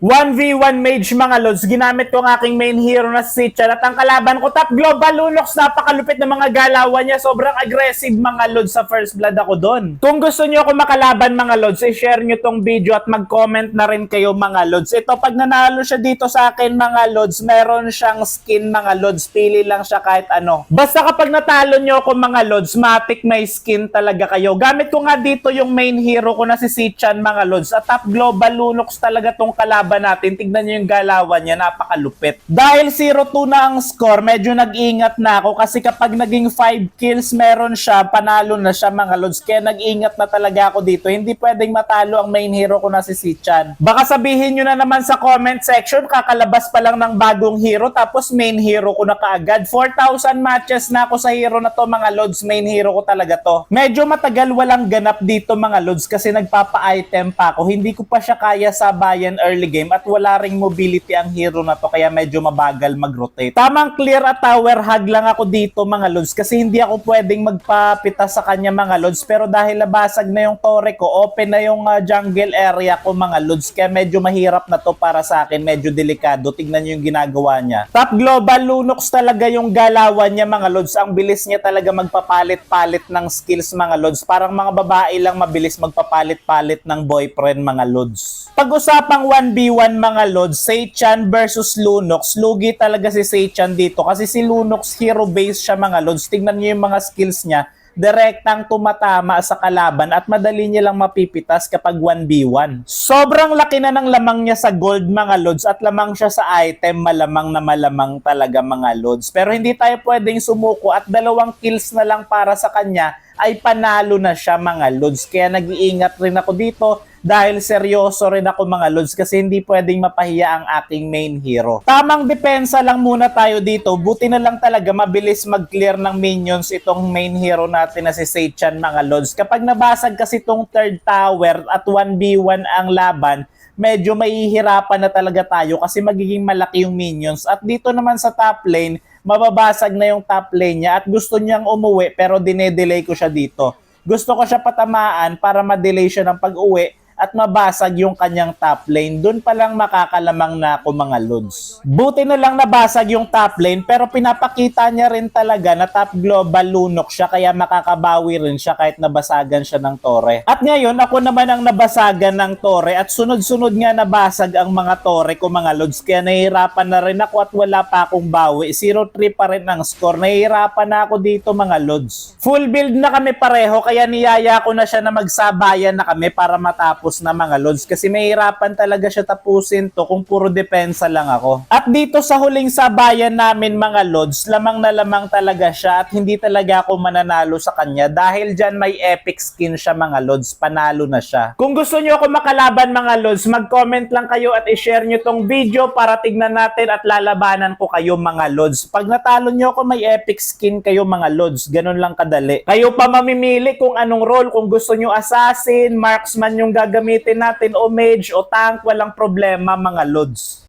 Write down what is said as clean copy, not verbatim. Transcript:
1v1 mage mga lods, ginamit ko ang aking main hero na si Sitchan at ang kalaban ko top global Lunox, napakalupit ng mga galawan niya, sobrang aggressive mga lods, sa first blood ako doon. Kung gusto niyo ako makalaban mga lods, i-share niyo tong video at mag-comment na rin kayo mga lods. Ito, pag nanalo siya dito sa akin mga lods, meron siyang skin mga lods, pili lang siya kahit ano. Basta kapag natalo niyo ako mga lods, matik may skin talaga kayo. Gamit ko nga dito yung main hero ko na si Sitchan mga lods, at top global Lunox talaga tong kalaban natin. Tignan nyo yung galawan niya, napakalupit. Dahil 0-2 na ang score, medyo nag-ingat na ako kasi kapag naging 5 kills meron siya, panalo na siya mga lods. Kaya nag-ingat na talaga ako dito. Hindi pwedeng matalo ang main hero ko na si Sitchan. Baka sabihin nyo na naman sa comment section, kakalabas pa lang ng bagong hero tapos main hero ko na kaagad. 4,000 matches na ako sa hero na to mga lods. Main hero ko talaga to. Medyo matagal walang ganap dito mga lods kasi nagpapa-item pa ako. Hindi ko pa siya kaya sabayan early game at wala ring mobility ang hero na to kaya medyo mabagal mag-rotate. Tamang clear at tower hug lang ako dito mga lods kasi hindi ako pwedeng magpapita sa kanya mga lods, pero dahil nabasag na yung tore ko, open na yung jungle area ko mga lods, kaya medyo mahirap na to para sa akin, medyo delikado. Tignan nyo yung ginagawa niya. Top global Lunox talaga yung galawan niya mga lods, ang bilis niya talaga magpapalit-palit ng skills mga lods, parang mga babae lang mabilis magpapalit-palit ng boyfriend mga lods. Pag-usapang 1v1 mga lods, Sitchan versus Lunox, lugi talaga si Sitchan dito kasi si Lunox hero base siya mga lods. Tingnan niyo yung mga skills niya, direktang tumatama sa kalaban at madali niya lang mapipitas kapag 1v1. Sobrang laki na ng lamang niya sa gold mga lods at lamang siya sa item, malamang na malamang talaga mga lods. Pero hindi tayo pwedeng sumuko at 2 kills na lang para sa kanya ay panalo na siya mga lods. Kaya nag-iingat rin ako dito dahil seryoso rin ako mga lods kasi hindi pwedeng mapahiya ang aking main hero. Tamang depensa lang muna tayo dito. Buti na lang talaga mabilis mag-clear ng minions itong main hero natin na si Sitchan mga lods. Kapag nabasag kasi itong third tower at 1v1 ang laban, medyo mahihirapan na talaga tayo kasi magiging malaki yung minions. At dito naman sa top lane, mababasag na yung top lane niya at gusto niyang umuwi pero dinedelay ko siya dito. Gusto ko siya patamaan para ma-delay siya ng pag-uwi at mabasag yung kanyang top lane. Doon pa lang makakalamang na ako mga lods. Buti na lang nabasag yung top lane pero pinapakita niya rin talaga na top global Lunox siya kaya makakabawi rin siya kahit nabasagan siya ng tore. At ngayon ako naman ang nabasagan ng tore at sunod-sunod nga nabasag ang mga tore ko mga lods kaya nahihirapan na rin ako at wala pa akong bawi. 0-3 pa rin ang score. Nahihirapan na ako dito mga lods. Full build na kami pareho kaya niyaya ko na siya na magsabayan na kami para matapos na mga lods kasi mahirapan talaga siya tapusin to kung puro depensa lang ako. At dito sa huling sabayan namin mga lods, lamang na lamang talaga siya at hindi talaga ako mananalo sa kanya dahil dyan may epic skin siya mga lods, panalo na siya. Kung gusto nyo ako makalaban mga lods, mag-comment lang kayo at i-share nyo tong video para tignan natin at lalabanan ko kayo mga lods. Pag natalo nyo ako may epic skin kayo mga lods, ganun lang kadali. Kayo pa mamimili kung anong role, kung gusto nyo assassin, marksman yung gagamitin natin o mage o tank, walang problema mga lods.